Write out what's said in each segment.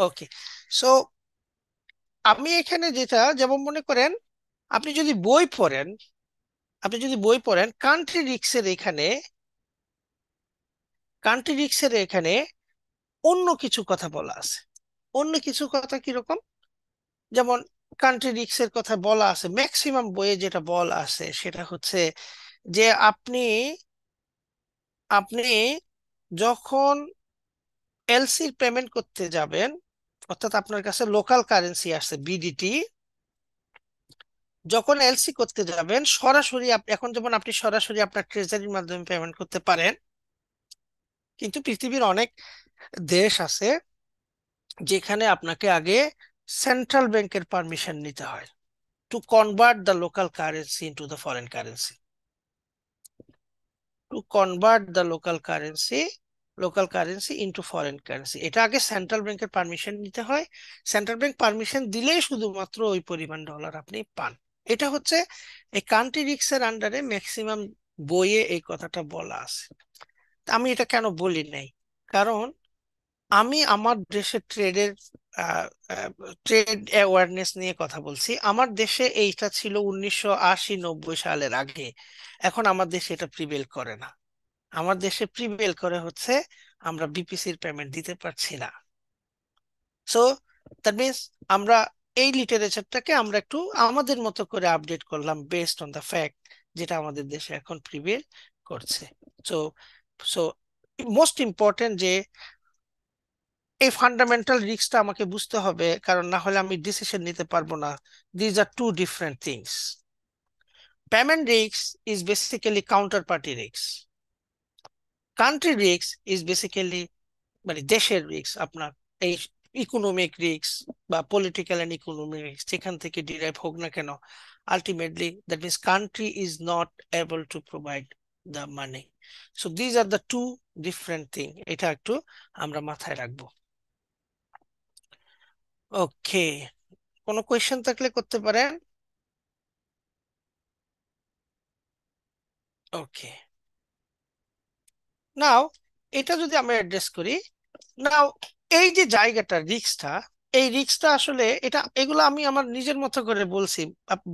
ওকে। So আমি এখানে যেটা, যেমন মনে করেন আপনি যদি বই পড়েন, কান্ট্রি রিস্কের এখানে, অন্য কিছু কথা বলা আছে। অন্য কিছু কথা কিরকম? যেমন কান্ট্রি রিস্কের কথা বলা আছে, ম্যাক্সিমাম বইয়ে যেটা বলা আছে সেটা হচ্ছে যে আপনি যখন এলসির পেমেন্ট করতে যাবেন, অর্থাৎ আপনার কাছে লোকাল কারেন্সি আছে বিডিটি, যখন এলসি করতে যাবেন সরাসরি এখন যেমন আপনি সরাসরি আপনার ট্রেজারির মাধ্যমে পেমেন্ট করতে পারেন, কিন্তু পৃথিবীর অনেক দেশ আছে যেখানে আপনাকে আগে সেন্ট্রাল ব্যাংকের পারমিশন নিতে হয় to convert the local currency into the foreign currency. To convert the local currency into foreign currency, এটা আগে সেন্ট্রাল ব্যাংকের পারমিশন নিতে হয়। সেন্ট্রাল ব্যাংক পারমিশন দিলেই শুধুমাত্র ওই পরিমাণ ডলার আপনি পান। এটা হচ্ছে এই কান্ট্রি রিস্কের আন্ডারে ম্যাক্সিমাম বইয়ে এই কথাটা বলা আছে। তা আমি এটা কেন বলি নাই, কারণ আমি আমার দেশের ট্রেড অ্যাওয়ারনেস নিয়ে কথা বলছি। আমার দেশে এইটা ছিল 1980-90 সালের আগে। এখন আমার দেশে এটা প্রিভেল করে না। আমার দেশে প্রিভেল করে হচ্ছে আমরা বিপিসির পেমেন্ট দিতে পারছি না। সো দ্যাট মিনস আমরা এই লিটারেচারটাকে আমরা একটু আমাদের মতো করে আপডেট করলাম বেসড অন দ্য ফ্যাক্ট যেটা আমাদের দেশে এখন প্রিভেল করছে। সো সো মোস্ট ইম্পর্টেন্ট যে এই ফান্ডামেন্টাল রিস্কটা আমাকে বুঝতে হবে, কারণ না হলে আমি ডিসিশন নিতে পারবো না। These are two different things. Payment risk is basically counter party risk. Country risk is basically মানে দেশের রিস্ক, আপনার এই ইকোনমিক রিস্ক বা পলিটিক্যাল এন্ড ইকোনমিক রিস্ক যেখান থেকে ডিরাইভ হোক না কেন, ultimately that means country is not able to provide the money. So these are the two different thing, এটা একটু আমরা মাথায় রাখবো। ওকে, কোনো কোয়েশ্চেন থাকলে করতে পারেন। ওকে, নাও এটা যদি আমরা অ্যাড্রেস করি, নাও এই যে জায়গাটা রিক্সটা, এই রিক্সটা আসলে এগুলো আমি আমার নিজের মতো করে বলছি,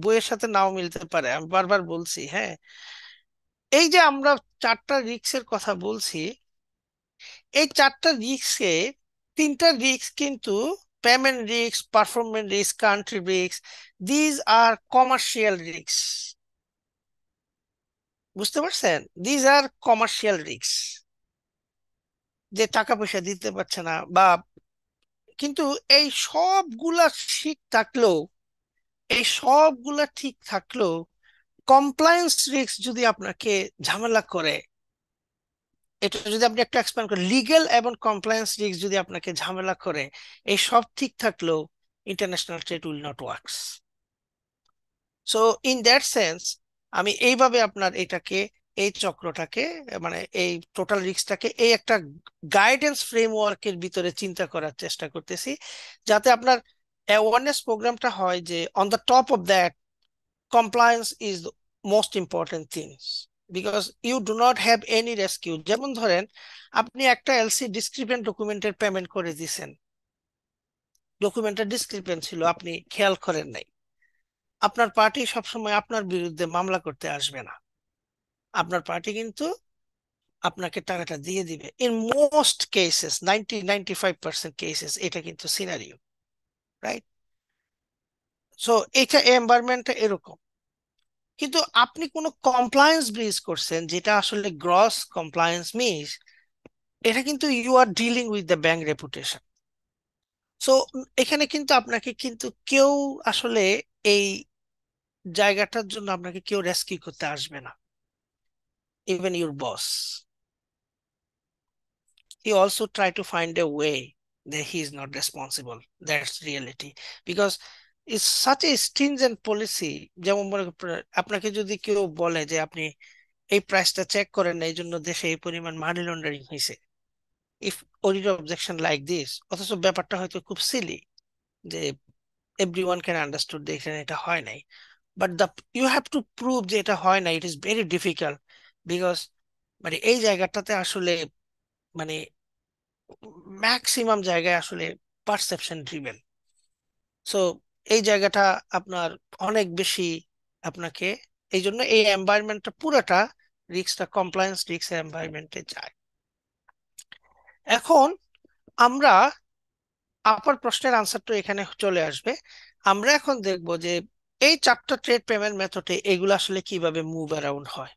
বইয়ের সাথে নাও মিলতে পারে, আমি বারবার বলছি। হ্যাঁ, এই যে আমরা চারটা রিক্সের কথা বলছি, এই চারটা রিক্সে তিনটা রিক্স কিন্তু পেমেন্ট রিক্স, পারফরমেন্স রিক্স, কান্ট্রি রিক্স, দিজ আর কমার্শিয়াল রিক্স। বুঝতে পারছেন? দিজ আর কমার্শিয়াল রিক্স, যে টাকা পয়সা দিতে পারছে না বা, কিন্তু এই সবগুলা ঠিক থাকলেও এই সবগুলা ঠিক থাকলেও কমপ্লায়েন্স রিস্ক যদি আপনাকে ঝামেলা করে, এটা যদি আপনি একটু এক্সপ্লেন করেন, লিগ্যাল এবং কমপ্লায়েন্স রিস্ক যদি আপনাকে ঝামেলা করে, এই সব ঠিক থাকলেও international trade will not works. So in that sense আমি এইভাবে আপনার এটাকে, এই চক্রটাকে, মানে এই টোটাল রিস্কটাকে এই একটা গাইডেন্স ফ্রেমওয়ার্কের ভিতরে চিন্তা করার চেষ্টা করতেছি, যাতে আপনার অ্যাওয়ারনেস প্রোগ্রামটা হয় যে on the top of that compliance is the most important things, because you do not have any rescue। যেমন ধরেন আপনি একটা এলসি ডিসক্রিপেন্ট ডকুমেন্টের পেমেন্ট করে দিছেন, ডকুমেন্টটা ডিসক্রিপেন্ট ছিল, আপনি খেয়াল করেন নাই, আপনার পার্টি সবসময় আপনার বিরুদ্ধে মামলা করতে আসবে না। আপনার পার্টি কিন্তু আপনাকে টাকাটা দিয়ে দিবে। ইন মোস্ট কেসেস, 90-95% কেসেস এটা কিন্তু সিনারিও, রাইট? সো এটা এনভায়রনমেন্টটা এরকম। কিন্তু আপনি কোনো কমপ্লায়েন্স ব্রিজ করছেন যেটা আসলে গ্রস কমপ্লায়েন্স মিস, এটা কিন্তু you are dealing with the bank reputation. So এখানে কিন্তু আপনাকে কিন্তু কেউ আসলে এই জায়গাটার জন্য আপনাকে কেউ রেস্কিউ করতে আসবে না। Even your boss, he also try to find a way that he is not responsible. That's reality. Because it's such a stringent policy। যেমন মনে করেন, আপনাকে যদি কেউ বলে যে আপনি এই প্রাইসটা চেক করেন না, এই জন্য দেশে এই পরিমাণ মানি লন্ডারিং হয়েছে, if audit objection like this, অথচ ব্যাপারটা হয়তো খুব সিলি, যে এভরি ওয়ান ক্যান আন্ডারস্টুড এখানে এটা হয় নাই, but the you have to prove যে এটা হয় না, it is very difficult. Because মানে এই জায়গাটাতে আসলে মানে ম্যাক্সিমাম জায়গায় আসলে পারসেপশন ড্রিভেন। সো এই জায়গাটা আপনার অনেক বেশি আপনাকে, এই জন্য এই এনভায়রনমেন্টটা পুরোটা রিস্কটা কমপ্লায়েন্স রিস্ক এনভায়রনমেন্টে যায়। এখন আমরা আপার প্রশ্নের আনসারটা এখানে চলে আসবে। আমরা এখন দেখব যে এই চারটা ট্রেড পেমেন্ট মেথডে এগুলো আসলে কিভাবে মুভ অ্যারাউন্ড হয়।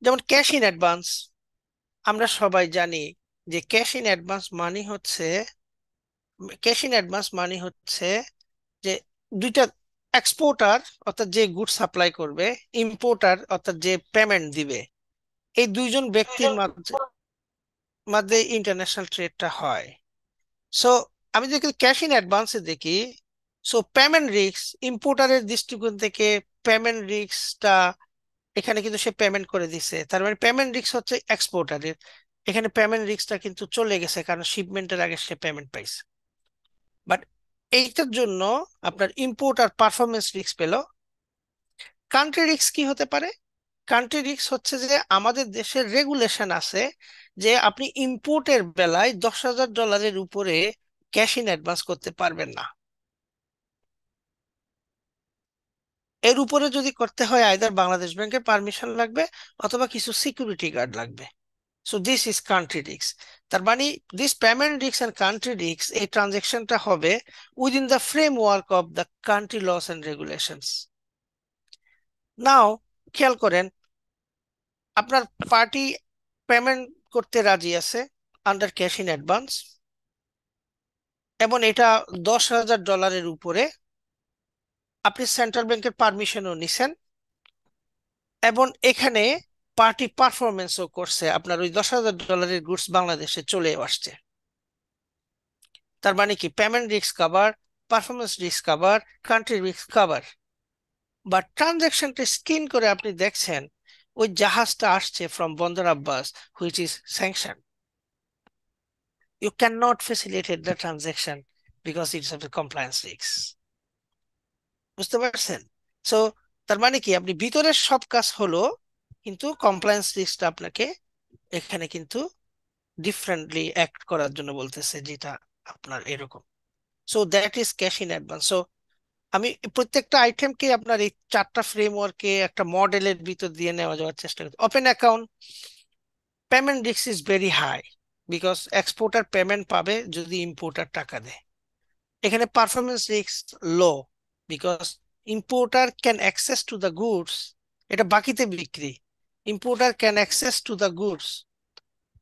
যেমন ক্যাশ ইন অ্যাডভান্স, আমরা সবাই জানি যে ক্যাশ ইন অ্যাডভান্স মানে হচ্ছে যে দুইটা, এক্সপোর্টার অর্থাৎ যে গুড সাপ্লাই করবে, ইম্পোর্টার অর্থাৎ যে পেমেন্ট দিবে, এই দুইজন ব্যক্তির মাঝে মাঝে ইন্টারন্যাশনাল ট্রেডটা হয়। সো আমি যদি ক্যাশ ইন অ্যাডভান্সে দেখি, সো পেমেন্ট রিস্ক ইম্পোর্টারের দৃষ্টিকোণ থেকে, পেমেন্ট রিস্কটা এখানে কিন্তু সে পেমেন্ট করে দিছে, তার মানে পেমেন্ট রিস্ক হচ্ছে এক্সপোর্টারের। এখানে পেমেন্ট রিস্কটা কিন্তু চলে গেছে কারণ শিপমেন্টের আগে সে পেমেন্ট পাইছে। বাট এইটার জন্য আপনার ইম্পোর্টার পারফরমেন্স রিস্ক পেল। কান্ট্রি রিস্ক কি হতে পারে? কান্ট্রি রিস্ক হচ্ছে যে আমাদের দেশের রেগুলেশন আছে যে আপনি ইম্পোর্টের বেলায় $10,000 উপরে ক্যাশ ইন অ্যাডভান্স করতে পারবেন না। এর উপরে যদি করতে হয় আইদার বাংলাদেশ ব্যাংকের পারমিশন লাগবে অথবা কিছু সিকিউরিটি গার্ড লাগবে। So this is country risk. তার মানে this payment risk and country risk, এই ট্রানজেকশনটা হবে within the framework of the country laws and regulations. Now খেয়াল করেন, আপনার পার্টি পেমেন্ট করতে রাজি আছে আন্ডার ক্যাশ ইন অ্যাডভান্স, এবং এটা $10,000 উপরে। আপনি সেন্ট্রাল ব্যাংকের পারমিশনও নিছেন, এবং এখানে পার্টি পারফরমেন্সও করছে, আপনার ওই $10,000 গুডস বাংলাদেশে চলে আসছে। তার মানে কি payment risk cover, performance risk cover, country risk cover. বা ট্রানজাকশনটা স্ক্যান করে আপনি দেখছেন ওই জাহাজটা আসছে ফ্রম বন্দর Abbas, which is sanction, you cannot facilitate the transaction because it's of a compliance risk। বুঝতে পারছেন? সো তার মানে কি আপনি ভিতরের সব কাজ হলো, কিন্তু কমপ্লায়েন্স রিস্কটা আপনাকে এখানে কিন্তু ডিফারেন্টলি অ্যাক্ট করার জন্য বলতেছে, যেটা আপনার এরকম। So that is cash in advance. So আমি প্রত্যেকটা আইটেমকে আপনার এই চারটা ফ্রেমওয়ার্কে একটা মডেলের ভিতর দিয়ে নেওয়া যাওয়ার চেষ্টা করি। Open account, payment risk is very high because exporter payment পাবে যদি ইম্পোর্টার টাকা দেয়। এখানে performance risk low because importer can access to the goods, এটা বাকিতে বিক্রি, importer can access to the goods,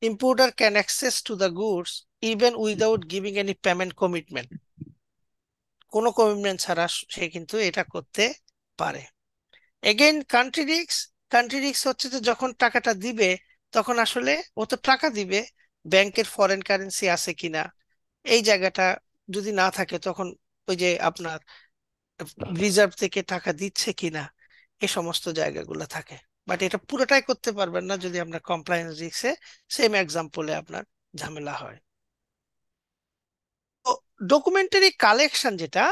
importer can access to the goods even without giving any payment commitment, কোনো commitment ছাড়া সে কিন্তু এটা করতে পারে। Again country risk, country risk হচ্ছে যে যখন টাকাটা দিবে তখন আসলে ও তো টাকা দিবে, ব্যাংকের ফরেন কারেন্সি আছে কিনা, এই জায়গাটা যদি না থাকে তখন ওই যে আপনার রিজার্ভ থেকে টাকা দিচ্ছে কিনা, এই সমস্ত জায়গাগুলো থাকে। বাট এটা পুরোটাই করতে পারবেন না যদি আপনার কমপ্লায়েন্স রিস্কে সেম এক্সাম্পলে আপনার ঝামেলা হয়। তো ডকুমেন্টারি কালেকশন যেটা,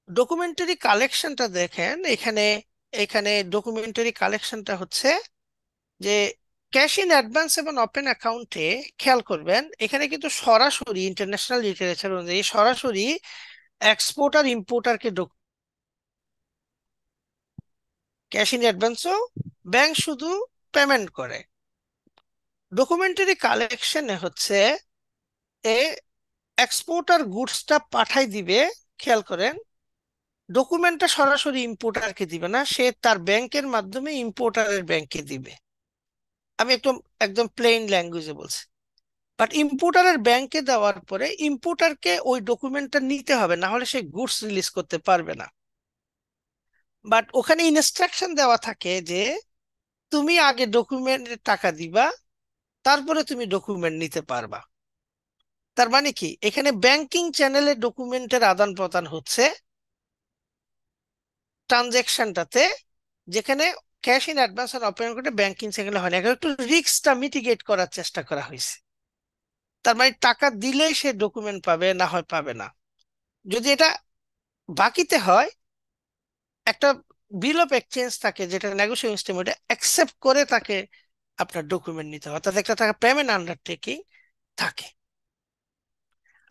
ডকুমেন্টারি কালেকশনটা দেখেন এখানে, এখানে ডকুমেন্টারি কালেকশনটা হচ্ছে যে ক্যাশ ইন অ্যাডভান্স এবং ওপেন অ্যাকাউন্টে খেয়াল করবেন এখানে কিন্তু সরাসরি ইন্টারন্যাশনাল লিটারেচার অনুযায়ী সরাসরি এক্সপোর্টার ইম্পোর্টারকে, ক্যাশ ইন অ্যাডভান্সও ব্যাংক শুধু পেমেন্ট করে। ডকুমেন্টারি কালেকশনে হচ্ছে এ এক্সপোর্টার গুডসটা পাঠাই দিবে, খেয়াল করেন ডকুমেন্টটা সরাসরি ইম্পোর্টারকে দিবে না, সে তার ব্যাংকের মাধ্যমে ইম্পোর্টারের ব্যাংকে দিবে। আমি একদম একদম প্লেন ল্যাঙ্গুয়েজে বলছি। বাট ইম্পোর্টারের ব্যাংকে দেওয়ার পরে ইম্পোর্টারকে ওই ডকুমেন্টটা নিতে হবে, না হলে সে গুডস রিলিজ করতে পারবে না। বাট ওখানে ইনস্ট্রাকশন দেওয়া থাকে যে তুমি আগে ডকুমেন্টের টাকা দিবা, তারপরে তুমি ডকুমেন্ট নিতে পারবা। তার মানে কি এখানে ব্যাংকিং চ্যানেলে ডকুমেন্টের আদান প্রদান হচ্ছে ট্রানজেকশনটাতে, যেখানে ক্যাশ ইন অ্যাডভান্স আর ওপেন করে ব্যাংকিং চ্যানেলে হয় না, এখানে একটু রিস্কটা মিটিগেট করার চেষ্টা করা হয়েছে। তার মানে টাকা দিলেই সে ডকুমেন্ট পাবে, না হয় পাবে না। যদি এটা বাকিতে হয়, একটা বিল অফ এক্সচেঞ্জ থাকে যেটা নেগোশিয়েশন ইনস্ট্রুমেন্টে অ্যাকসেপ্ট করে তাকে আপনার ডকুমেন্ট নিতে হয়, অর্থাৎ একটা টাকা পেমেন্ট আন্ডারটেকিং থাকে।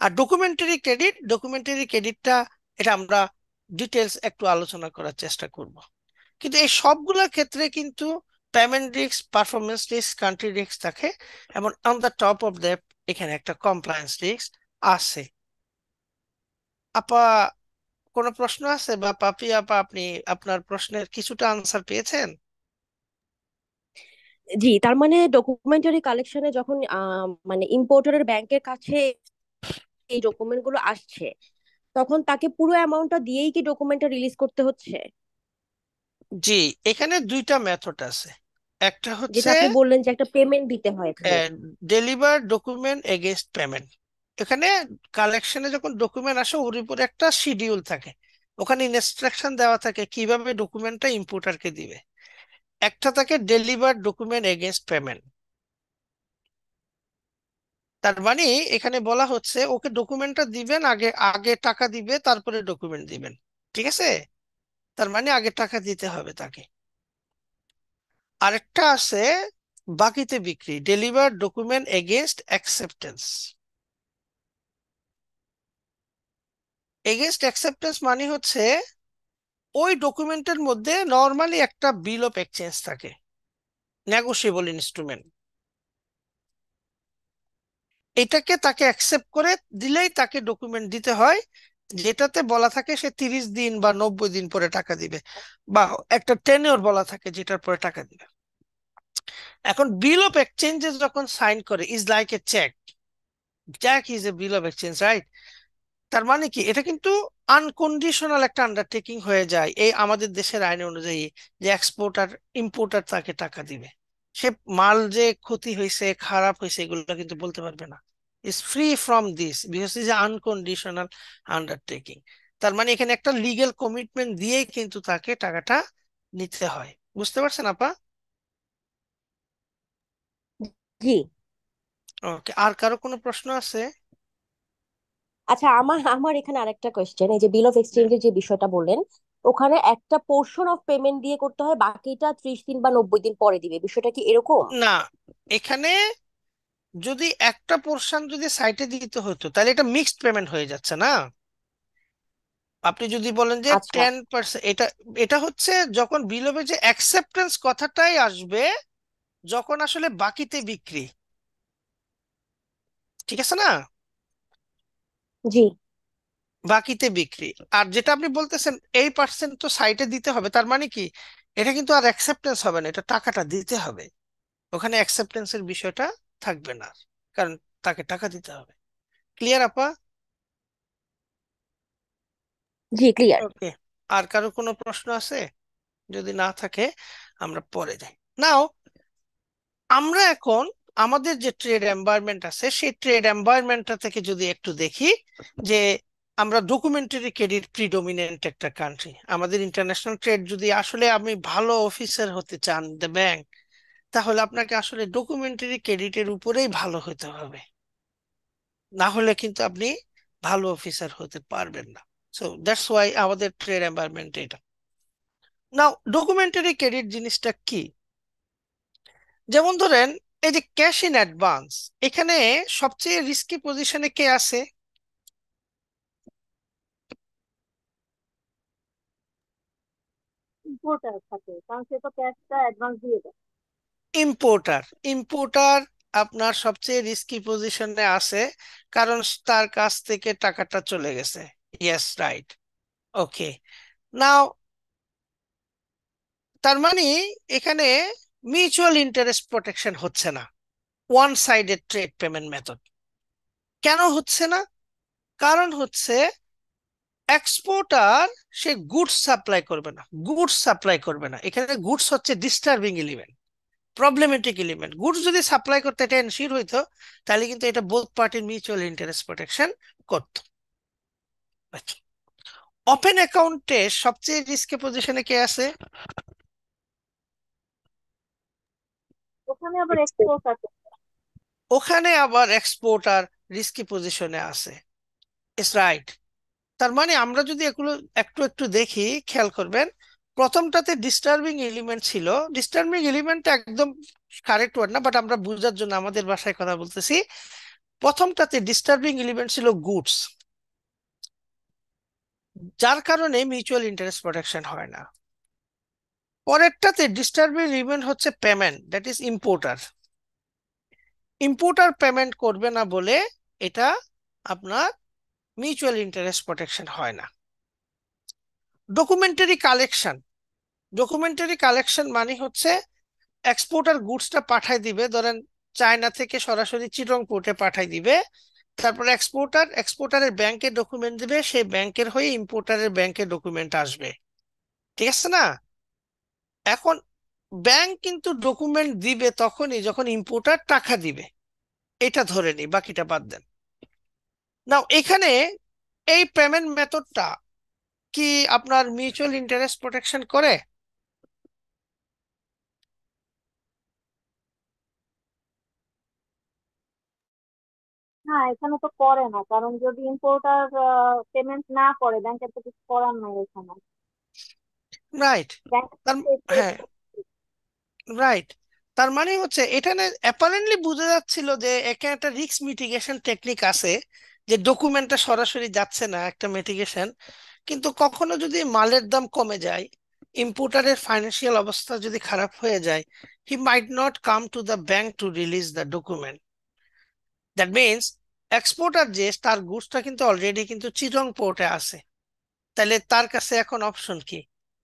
আর ডকুমেন্টারি ক্রেডিটটা এটা আমরা ডিটেলস একটু আলোচনা করার চেষ্টা করব। কিন্তু এই সবগুলোর ক্ষেত্রে কিন্তু payment risk, performance risk, country risk থাকে, এবং on the top of that এখানে একটা কমপ্লায়েন্স রিস্ক আছে। আপা, কোনো প্রশ্ন আছে? বা পাপি আপা, আপনি আপনার প্রশ্নের কিছুটা আনসার পেয়েছেন? জি, তার মানে ডকুমেন্টারি কালেকশনে যখন মানে ইম্পোর্টারের ব্যাংকের কাছে এই ডকুমেন্ট গুলো আসছে, তখন তাকে পুরো অ্যামাউন্টটা দিয়েই কি ডকুমেন্টটা রিলিজ করতে হচ্ছে? জি, এখানে দুইটা মেথড আছে। একটা যেটা হচ্ছে আপনি বললেন যে একটা পেমেন্ট দিতে হয় এখানে। Deliver document against payment. এখানে কালেকশনে যখন ডকুমেন্ট আসে ওর উপরে একটা শিডিউল থাকে, ওখানে ইনস্ট্রাকশন দেওয়া থাকে কিভাবে ডকুমেন্টটা ইম্পোর্টারকে দিবে। একটা থাকে ডেলিভার ডকুমেন্ট এগেইনস্ট পেমেন্ট। তার মানে এখানে বলা হচ্ছে ওকে ডকুমেন্টটা দিবেন, আগে আগে টাকা দিবে, তারপরে ডকুমেন্ট দিবেন। ঠিক আছে? তার মানে আগে টাকা দিতে হবে তাকে। আরেকটা আছে বাকিতে বিক্রি, deliver document against acceptance. Against acceptance মানে হচ্ছে ওই ডকুমেন্টের মধ্যে নর্মালি একটা বিল অফ এক্সচেঞ্জ থাকে, নেগোশিয়েবল ইনস্ট্রুমেন্ট। এটাকে তাকে অ্যাকসেপ্ট করে দিলেই তাকে ডকুমেন্ট দিতে হয়, যেটাতে বলা থাকে সে 30 দিন বা 90 দিন পরে টাকা দিবে, বা একটা টেনিওর বলা থাকে যেটার পরে টাকা দিবে। এখন বিল অফ এক্সচেঞ্জে যখন সাইন করে, is like a cheque. Cheque is a bill of exchange, right? তার মানে কি, এটা কিন্তু আনকন্ডিশনাল একটা আন্ডারটেকিং হয়ে যায় এই আমাদের দেশের আইন অনুযায়ী, যে এক্সপোর্টার ইম্পোর্টার তাকে টাকা দিবে। সে মাল যে ক্ষতি হয়েছে, খারাপ হয়েছে, এগুলো কিন্তু বলতে পারবে না। Is free from this because is unconditional undertaking. তার মানে এখানে একটা লিগেল কমিটমেন্ট দিয়েই কিন্তু তাকে টাকাটা নিতে হয়। বুঝতে পারছেন আপা? জি। ওকে, আর কারো কোনো প্রশ্ন আছে? আচ্ছা, আমার আমার এখানে আরেকটা কোয়েশ্চেন, এই যে বিল অফ এক্সচেঞ্জের যে বিষয়টা বললেন, ওখানে একটা পোর্শন অফ পেমেন্ট দিয়ে করতে হয়, বাকিটা 30 দিন বা 90 দিন পরে দিবে, বিষয়টা কি এরকম? না, এখানে যদি একটা পোর্শন যদি সাইটে দিতে হতো তাহলে এটা মিক্সড পেমেন্ট হয়ে যাচ্ছে না? আপনি যদি বলেন যে আচ্ছা। 10%, এটা এটা হচ্ছে যখন বিলোবে যে অ্যাকসেপ্টেন্স কথাটাই আসবে যখন আসলে বাকিতে বিক্রি। ঠিক আছে না? জি। বাকিতে বিক্রি। আর যেটা আপনি বলতেছেন এই পার্সেন্ট তো সাইটে দিতে হবে, তার মানে কি, এটা কিন্তু আর অ্যাকসেপ্টেন্স হবে না, এটা টাকাটা দিতে হবে। ওখানে অ্যাকসেপ্টেন্সের বিষয়টা থাকবে না, কারণ তাকে টাকা দিতে হবে। ক্লিয়ার আপা? জি, ক্লিয়ার। ওকে, আর কারো কোনো প্রশ্ন আছে? যদি না থাকে আমরা পরে যাই। নাও, আমরা এখন আমাদের যে ট্রেড এনভায়রনমেন্ট আছে সেই ট্রেড এনভায়রনমেন্টটা থেকে যদি একটু দেখি, যে আমরা ডকুমেন্টারি ক্রেডিট প্রিডোমিনেন্ট একটা কান্ট্রি, আমাদের ইন্টারন্যাশনাল ট্রেড যদি আসলে আপনি ভালো অফিসার হতে চান দ্য ব্যাংক, তাহলে আপনাকে আসলে ডকুমেন্টারি ক্রেডিটের উপরেই ভালো হতে হবে, না হলে কিন্তু আপনি ভালো অফিসার হতে পারবেন না। সো দ্যাটস ওয়াই আমাদের ট্রেড এনভায়রনমেন্ট এটা। নাও, ডকুমেন্টারি ক্রেডিট জিনিসটা কি? যেমন ধরেন, এই যে ক্যাশ ইন অ্যাডভান্স, এখানে সবচেয়ে রিস্কি পজিশনে কে আছে? ইম্পোর্টার থাকে, কারণ সে তো ক্যাশটা অ্যাডভান্স দিয়ে দেয়। ইম্পোর্টার। ইম্পোর্টার আপনার সবচেয়ে রিস্কি পজিশনে আছে, কারণ তার কাছ থেকে টাকাটা চলে গেছে। Yes, right. ওকে, নাও, তার মানে এখানে মিউচুয়াল ইন্টারেস্ট প্রোটেকশন হচ্ছে না, one sided trade payment method. কেন হচ্ছে না? কারণ হচ্ছে এক্সপোর্টার সে গুডস সাপ্লাই করবে না, গুডস সাপ্লাই করবে না। এখানে গুডস হচ্ছে disturbing element, problematic element. Goods যদি সাপ্লাই করতে এটা এনশিওর হইতো, তাহলে কিন্তু এটা বোথ পার্টির মিউচুয়াল ইন্টারেস্ট প্রোটেকশন করতো। ওপেন অ্যাকাউন্টে সবচেয়ে রিস্কি পজিশনে কে আছে? ওখানে আবার এক্সপোর্ট আছে। ওখানে আবার এক্সপোর্টার রিস্কি পজিশনে আছে। It's right. তার মানে আমরা যদি এগুলো একটু একটু দেখি, খেয়াল করবেন, প্রথমটাতে ডিস্টার্বিং এলিমেন্ট ছিল। ডিস্টার্বিং এলিমেন্ট একদম কারেক্ট ওয়ার্ড না, বাট আমরা বোঝার জন্য আমাদের ভাষায় কথা বলতেছি। প্রথমটাতে ডিস্টার্বিং এলিমেন্ট ছিল গুডস, যার কারণে মিউচুয়াল ইন্টারেস্ট প্রোটেকশন হয় না। পরেরটাতে ডিস্টার্বিং এলিমেন্ট হচ্ছে payment, that is importer. Importer payment করবে না বলে এটা আপনার মিউচুয়াল ইন্টারেস্ট প্রোটেকশন হয় না। ডকুমেন্টারি কালেকশন, ডকুমেন্টারি কালেকশন মানে হচ্ছে এক্সপোর্টার গুডসটা পাঠাই দিবে, ধরেন চায়না থেকে সরাসরি চিটং পোর্টে পাঠাই দিবে, তারপরে এক্সপোর্টারের ব্যাংকে ডকুমেন্ট দিবে, সেই ব্যাংকের হয়ে ইম্পোর্টারের ব্যাংকে ডকুমেন্ট আসবে, ঠিক আছে না? এখন ব্যাংক কিন্তু ডকুমেন্ট দিবে তখনই যখন ইম্পোর্টার টাকা দিবে, এটা ধরে নি, বাকিটা বাদ দেন। নাও এখানে এই পেমেন্ট মেথডটা কি আপনার মিউচুয়াল ইন্টারেস্ট প্রোটেকশন করে? না, এখানে তো করে না, কারণ যদি ইম্পোর্টার পেমেন্ট না করে ব্যাংকের তো কিছু করার নাই এখানে। রাইট। তার ব্যাংকের হ্যাঁ, রাইট। তার মানে হচ্ছে এখানে অ্যাপারেন্টলি বোঝা যাচ্ছিল যে এখানে একটা রিস্ক মিটিগেশন টেকনিক আছে, যে ডকুমেন্টটা সরাসরি যাচ্ছে না, একটা মিটিগেশন। কিন্তু কখনো যদি মালের দাম কমে যায়, ইম্পোর্টারের ফাইন্যান্সিয়াল অবস্থা যদি খারাপ হয়ে যায়, he might not come to the bank to release the document. That means exporter যে তার গুডসটা কিন্তু অলরেডি কিন্তু চিটং পোর্টে আছে, তাহলে তার কাছে এখন অপশন কি?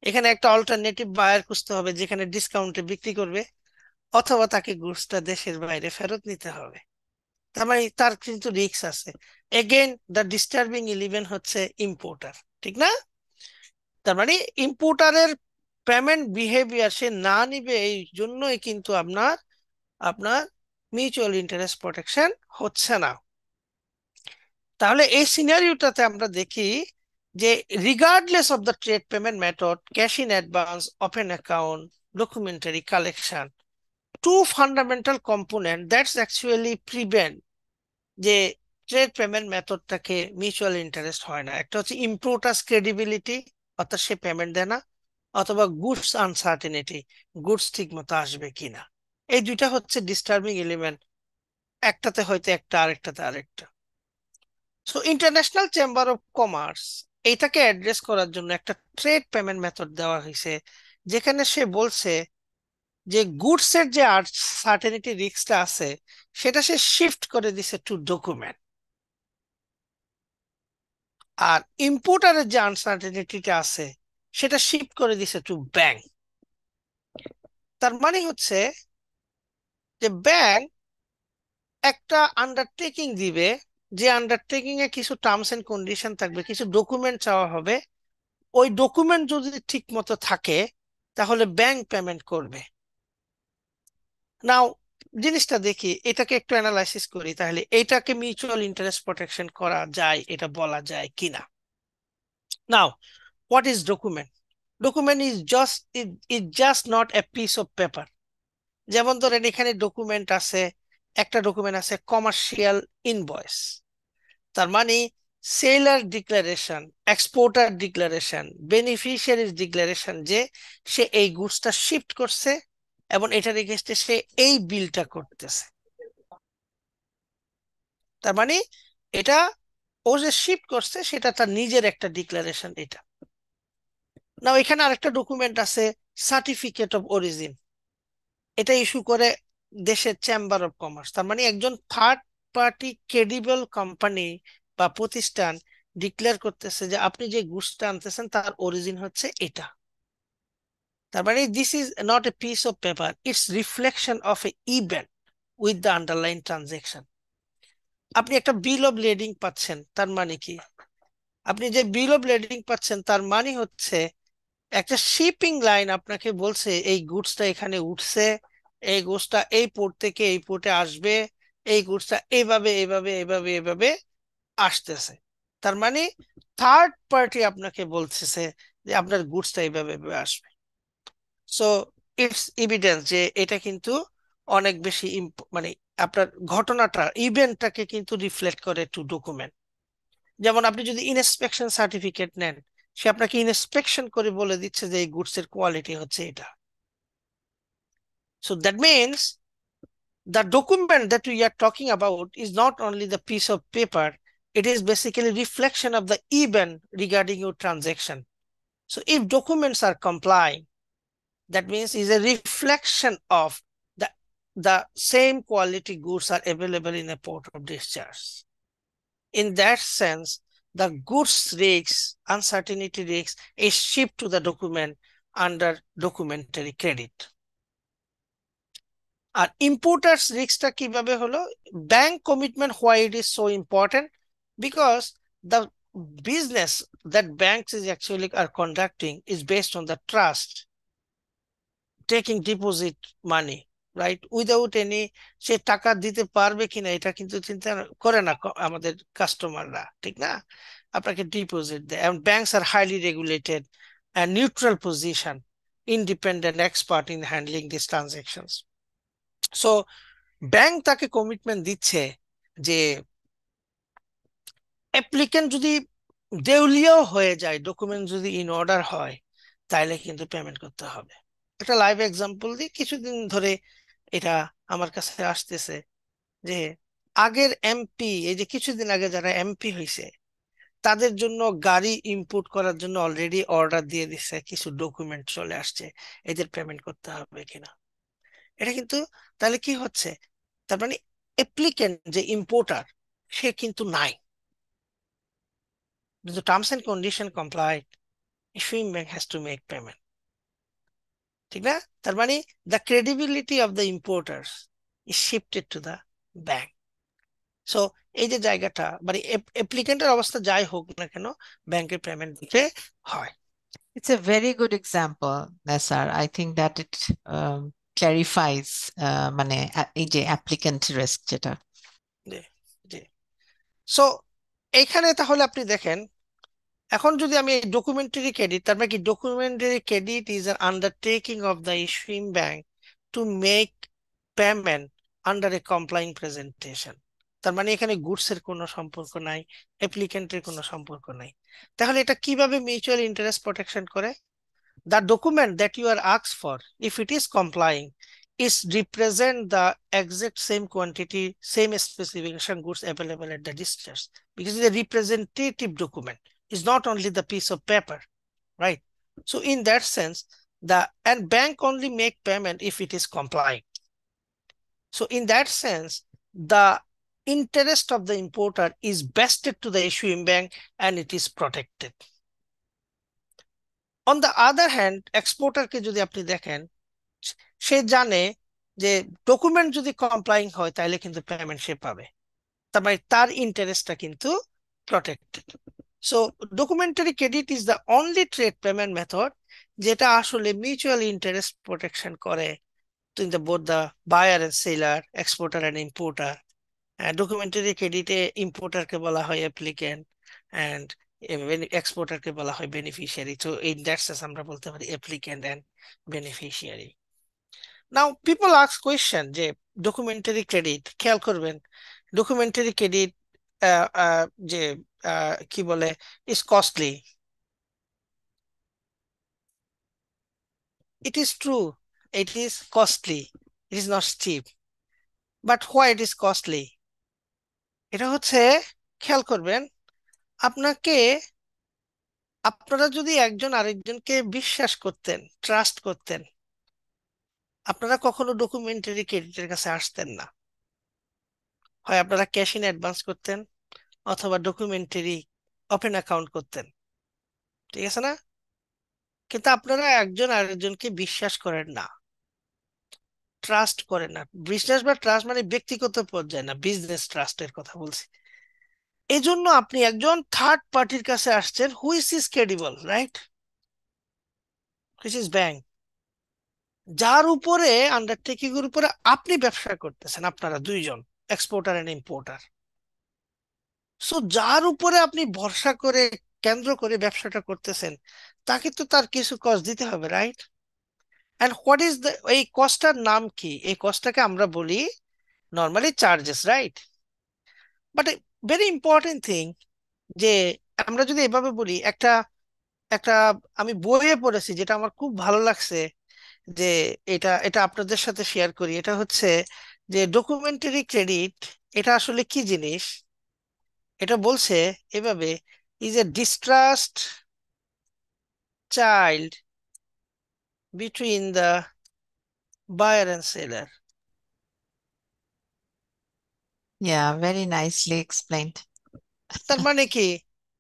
এখানে একটা অল্টারনেটিভ বায়ার খুঁজতে হবে যেখানে ডিসকাউন্টে বিক্রি করবে, অথবা তাকে গুডসটা দেশের বাইরে ফেরত নিতে হবে। তার মানে তার কিন্তু রিস্ক আছে। এগেইন দ্য ডিস্টার্বিং এলিমেন্ট হচ্ছে ইম্পোর্টার, ঠিক না? তার মানে ইম্পোর্টারের পেমেন্ট বিহেভিয়ার সে না নিবে, এই জন্যই কিন্তু আপনার আপনার মিউচুয়াল ইন্টারেস্ট প্রোটেকশন হচ্ছে না। তাহলে এই সিনারিওটাতে আমরা দেখি যে regardless of the trade payment method, cash in advance, open account, documentary collection, two fundamental component that's actually prevent যে ট্রেড পেমেন্ট মেথডটাকে মিউচুয়াল ইন্টারেস্ট হয় না। একটা হচ্ছে ইম্পোর্টার্স ক্রেডিবিলিটি, অর্থাৎ সে পেমেন্ট দেয় না, অথবা গুডস আনসার্টেনিটি, গুডস ঠিক মতো আসবে কিনা। এই দুইটা হচ্ছে ডিস্টার্বিং এলিমেন্ট, একটাতে হয়তো একটা, আরেকটাতে আরেকটা। So international chamber of commerce এইটাকে অ্যাড্রেস করার জন্য একটা ট্রেড পেমেন্ট মেথড দেওয়া হয়েছে, যেখানে সে বলছে যে গুডস এর যে সার্টেনিটি রিস্কটা আছে সেটা সে শিফট করে দিছে টু ডকুমেন্ট, আর ইম্পোর্টারের যে আনসার্টেনিটিটা আছে সেটা শিফট করে দিছে টু ব্যাংক। তার মানে হচ্ছে যে ব্যাংক একটা আন্ডারটেকিং দিবে, যে আন্ডারটেকিং এ কিছু টার্মস এন্ড কন্ডিশন থাকবে, কিছু ডকুমেন্ট চাওয়া হবে, ওই ডকুমেন্ট যদি ঠিক মতো থাকে তাহলে ব্যাংক পেমেন্ট করবে। নাও জিনিসটা দেখি, এটাকে একটু অ্যানালাইসিস করি, তাহলে এটাকে মিউচুয়াল ইন্টারেস্ট প্রোটেকশন করা যায়, এটা বলা যায় কিনা। Now what is document? Document is just not a piece of paper. যেমন ধরেন এখানে ডকুমেন্ট আছে, একটা ডকুমেন্ট আছে কমার্শিয়াল ইনভয়েস, তার মানে সেলার ডিক্লারেশন, এক্সপোর্টার ডিক্লারেশন, বেনিফিশিয়ারির ডিক্লারেশন যে সে এই গুডসটা শিফট করছে এবং এটার এগেইনস্টে সে এই বিলটা করতেছে। তার মানে এটা ও যে শিফট করছে সেটা তার নিজের একটা ডিক্লারেশন এটা। না, এখানে আরেকটা ডকুমেন্ট আছে সার্টিফিকেট অফ অরিজিন, এটা ইস্যু করে দেশের চেম্বার অফ কমার্স। তার মানে একজন থার্ড পার্টি ক্রেডিবল কোম্পানি বা প্রতিষ্ঠান ডিক্লেয়ার করতেছে যে আপনি যে গুডসটা আনতেছেন তার অরিজিন হচ্ছে এটা। তার মানে this is not a piece of paper, it's reflection of A event with the underline transaction. আপনি একটা বিল অফ লেডিং পাচ্ছেন, তার মানে কি? আপনি যে বিল অফ লেডিং পাচ্ছেন তার মানে হচ্ছে একটা শিপিং লাইন আপনাকে বলছে এই গুডসটা এখানে উঠছে, এই গুডসটা এই পোর্ট থেকে এই পোর্টে আসবে, এই গুডসটা এইভাবে এইভাবে এইভাবে এইভাবে আসতেছে। তার মানে থার্ড পার্টি আপনাকে বলতেছে যে আপনার গুডসটা এইভাবে এইভাবে আসবে। সো ইটস এভিডেন্স যে এটা কিন্তু অনেক বেশি মানে আপনার ঘটনাটা, ইভেন্টটাকে কিন্তু রিফ্লেক্ট করে টু ডকুমেন্ট। যেমন আপনি যদি ইনস্পেকশন সার্টিফিকেট নেন, সে আপনাকে ইনস্পেকশন করে বলে দিচ্ছে যে এই গুডস এর কোয়ালিটি হচ্ছে এটা। So that means the document that we are talking about is not only the piece of paper, it is basically reflection of the event regarding your transaction. So if documents are complying, that means is a reflection of the the same quality goods are available in a port of discharge. In that sense, the goods risks, uncertainty risks is shipped to the document under documentary credit. R importers রিস্কটা কিভাবে হলো? Bank commitment why it is so important, because the business that banks is actually are conducting is based on the trust, taking deposit money, right, without any, সে টাকা দিতে পারবে কিনা এটা কিন্তু চিন্তা করে না আমাদের কাস্টমাররা, ঠিক না? আপনাকে ডিপোজিট দেয়, and banks are highly regulated and neutral position, independent expert in handling these transactions. So bank তাকে কমিটমেন্ট দিচ্ছে যে অ্যাপ্লিকেন্ট যদি দেউলিয়াও হয়ে যায়, ডকুমেন্ট যদি ইন অর্ডার হয়, তাইলে কিন্তু পেমেন্ট করতে হবে। একটা লাইভ এক্সাম্পল দিই, কিছুদিন ধরে এটা আমার কাছে আসতেছে যে আগের এমপি, এই যে কিছুদিন আগে যারা এমপি হয়েছে, তাদের জন্য গাড়ি ইম্পোর্ট করার জন্য অলরেডি অর্ডার দিয়ে দিচ্ছে, কিছু ডকুমেন্ট চলে আসছে, এদের পেমেন্ট করতে হবে কিনা। এটা কিন্তু তাহলে কি হচ্ছে, তার মানে অ্যাপ্লিকেন্ট যে ইম্পোর্টার, সে কিন্তু নাই, the terms and condition complied, issuing bank has to make payment, ঠিক না? তার মানে the credibility of the importers is shifted to the bank. So এই যে জায়গাটা মানে অ্যাপ্লিকেন্টের অবস্থা যাই হোক না কেন, ব্যাংকের পেমেন্ট দিতে হয়। It's a very good example, Nesar. I think that it clarifies মানে এই যে applicant risk যেটা। জি জি। সো এইখানে তাহলে আপনি দেখেন, এখন যদি আমি ডকুমেন্টারি ক্রেডিট, তার মানে কি documentary credit is an undertaking of the issuing bank to make payment under A কমপ্লাইং presentation. তার মানে এখানে গুডস এর কোনো সম্পর্ক নাই, অ্যাপ্লিকেন্টের কোনো সম্পর্ক নাই। তাহলে এটা কিভাবে মিউচুয়াল ইন্টারেস্ট প্রোটেকশন করে? The document that you are asked for, if it is complying, is represent the exact same quantity, same specification goods available at the discharge, because it's a representative document. It's not only the piece of paper, right? So in that sense, and bank only make payment if it is complying. So in that sense, the interest of the importer is vested to the issuing bank and it is protected. On the other hand, এক্সপোর্টারকে যদি আপনি দেখেন, সে জানে যে document যদি কমপ্লাইং হয় তাহলে কিন্তু পেমেন্ট সে পাবে, তার মানে তার ইন্টারেস্টটা কিন্তু protected. So documentary credit is the only trade payment method যেটা আসলে মিউচুয়াল ইন্টারেস্ট প্রোটেকশন করে in the both the buyer and seller, exporter and importer. Documentary ক্রেডিটে ইম্পোর্টারকে বলা হয় অ্যাপ্লিকেন্ট অ্যান্ড এক্সপোর্টারকে বলা হয় বেনিফিশিয়ারি। তো ইন দ্যাট সেন্স আমরা বলতে পারি applicant and beneficiary. Now people ask question যে ডকুমেন্টারি ক্রেডিট, খেয়াল করবেন ডকুমেন্টারি ক্রেডিট যে কি বলে is costly. It is true, it is costly, it is not cheap, but why it is costly? এটা হচ্ছে, খেয়াল করবেন, আপনাকে আপনারা যদি একজন আরেকজনকে বিশ্বাস করতেন, ট্রাস্ট করতেন, আপনারা কখনো ডকুমেন্টারি ক্রেডিটের কাছে আসতেন না। হয় আপনারা ক্যাশ ইন অ্যাডভান্স করতেন অথবা ডকুমেন্টারি ওপেন অ্যাকাউন্ট করতেন, ঠিক আছে না? কিন্তু আপনারা একজন আরেকজনকে বিশ্বাস করেন না, ট্রাস্ট করেন না। বিশ্বাস বা ট্রাস্ট মানে ব্যক্তিগত পর্যায়ে না, বিজনেস ট্রাস্টের কথা বলছি। এই জন্য আপনি একজন থার্ড পার্টির কাছে আসছেন, which is credible, right, which is bank, যার উপরে আন্ডারটেকিং এর উপরে আপনি ব্যবসা করতেছেন, আপনারা দুইজন এক্সপোর্টার এন্ড ইম্পোর্টার। সো যার উপরে আপনি ভরসা করে কেন্দ্র করে ব্যবসাটা করতেছেন, তাকে তো তার কিছু কস্ট দিতে হবে, right? And what is the, এই কস্টটার নাম কি? এই কস্টটাকে আমরা বলি normally charges, right? But very important thing, যে আমরা যদি এভাবে বলি, একটা একটা আমি বইয়ে পড়েছি যেটা আমার খুব ভালো লাগছে, যে এটা এটা আপনাদের সাথে শেয়ার করি। এটা হচ্ছে যে ডকুমেন্টারি ক্রেডিট এটা আসলে কি জিনিস। এটা বলছে এভাবে, is a distrust child between the buyer and seller. Yeah, very nicely explained. তার মানে কি,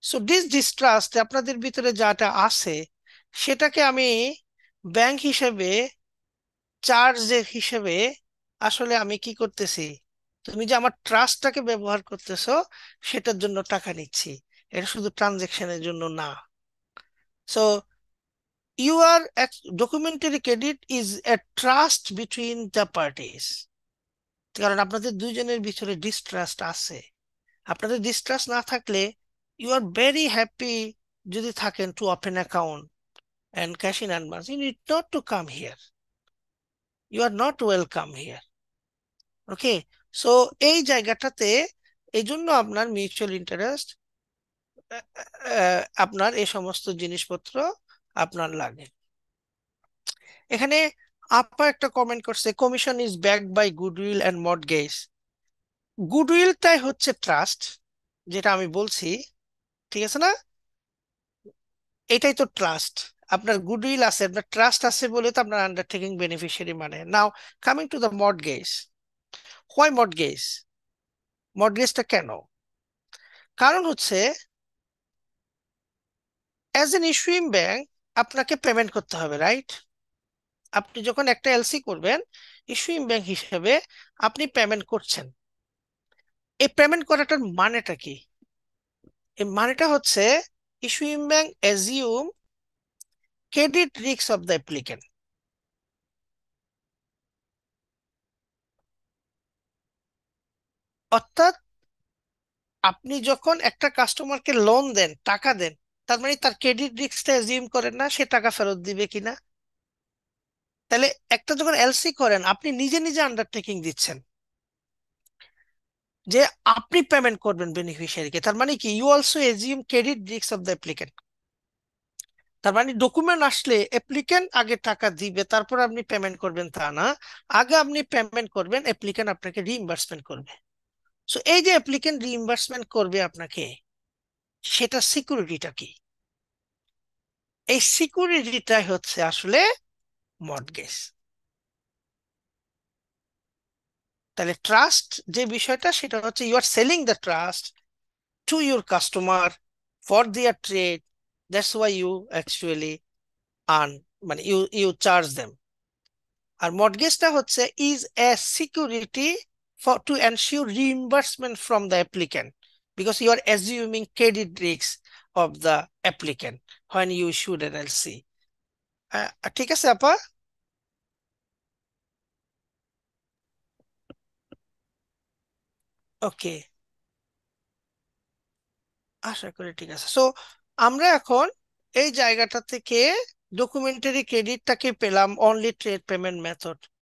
সো ডিস্ট্রাস্ট আপনাদের ভিতরে যাটা আছে সেটাকে আমি ব্যাংক হিসেবে, চার্জ হিসেবে আসলে আমি কি করতেছি, তুমি যে আমার ট্রাস্টটাকে ব্যবহার করতেছো সেটার জন্য টাকা নিচ্ছি। এটা শুধু ট্রানজেকশনের জন্য না। So your documentary credit is a trust between the parties. কারণ আপনাদের দুইজনের ভিতরে ডিস্ট্রাস্ট আছে। আপনাদের ডিস্ট্রাস্ট না থাকলে ইউ আর ভেরি হ্যাপি যদি থাকেন to open account and cash in advance, you need not to come here, you are not welcome here. Okay, so এই জায়গাটাতে এই জন্য আপনার মিউচুয়াল ইন্টারেস্ট, আপনার এই সমস্ত জিনিসপত্র আপনার লাগে। এখানে আপা একটা কমেন্ট করছে, commission is backed by goodwill and mortgage. গুডউইলটাই হচ্ছে ট্রাস্ট, যেটা আমি বলছি, ঠিক আছে না? এটাই তো ট্রাস্ট। আপনার গুডউইল আছে, আপনার ট্রাস্ট আছে বলে তো আপনার আন্ডারটেকিং বেনিফিশিয়ারি। মানে now coming to the mortgage, why mortgage? মর্টগেজটা কেন? কারণ হচ্ছে অ্যাজ এন ইস্যুইং ব্যাংক আপনাকে পেমেন্ট করতে হবে, রাইট? আপনি যখন একটা এলসি করবেন ইস্যুইং ব্যাংক হিসেবে, আপনি পেমেন্ট করছেন। এই পেমেন্ট করাটার মানেটা কি? এই মানেটা হচ্ছে issuing bank assume credit risk of the applicant. অর্থাৎ আপনি যখন একটা কাস্টমারকে লোন দেন, টাকা দেন, তার মানে তার ক্রেডিট রিস্কটা অ্যাজিউম করেন না সে টাকা ফেরত দিবে কিনা। তাহলে একটা যখন এলসি করেন আপনি নিজে নিজে আন্ডারটেকিং দিচ্ছেন যে আপনি পেমেন্ট করবেন বেনিফিশিয়ারিকে। তার মানে কি, you also assume credit risk of the applicant. তার মানে ডকুমেন্ট আসলে অ্যাপ্লিকেন্ট আগে টাকা দিবে তারপর আপনি পেমেন্ট করবেন তা না। আগে আপনি পেমেন্ট করবেন, অ্যাপ্লিকেন্ট আপনাকে রিইম্বার্সমেন্ট করবে। সো এই যে অ্যাপ্লিকেন্ট রিইম্বার্সমেন্ট করবে আপনাকে, সেটা সিকিউরিটিটা কি? এই সিকিউরিটিটাই হচ্ছে আসলে মর্টগেজ। তাহলে ট্রাস্ট যে বিষয়টা, সেটা হচ্ছে you are selling the trust to your customer for their trade, that's why you actually earn, মানে ইউ চার্জ দেম। আর মর্টগেজটা হচ্ছে is a security for to ensure reimbursement from the applicant, because you are assuming credit risk of the applicant when you issued an LC. ঠিক আছে আপা? ওকে, আশা করি ঠিক আছে। সো আমরা এখন এই জায়গাটা থেকে ডকুমেন্টারি ক্রেডিটটাকে পেলাম অনলি ট্রেড পেমেন্ট মেথড।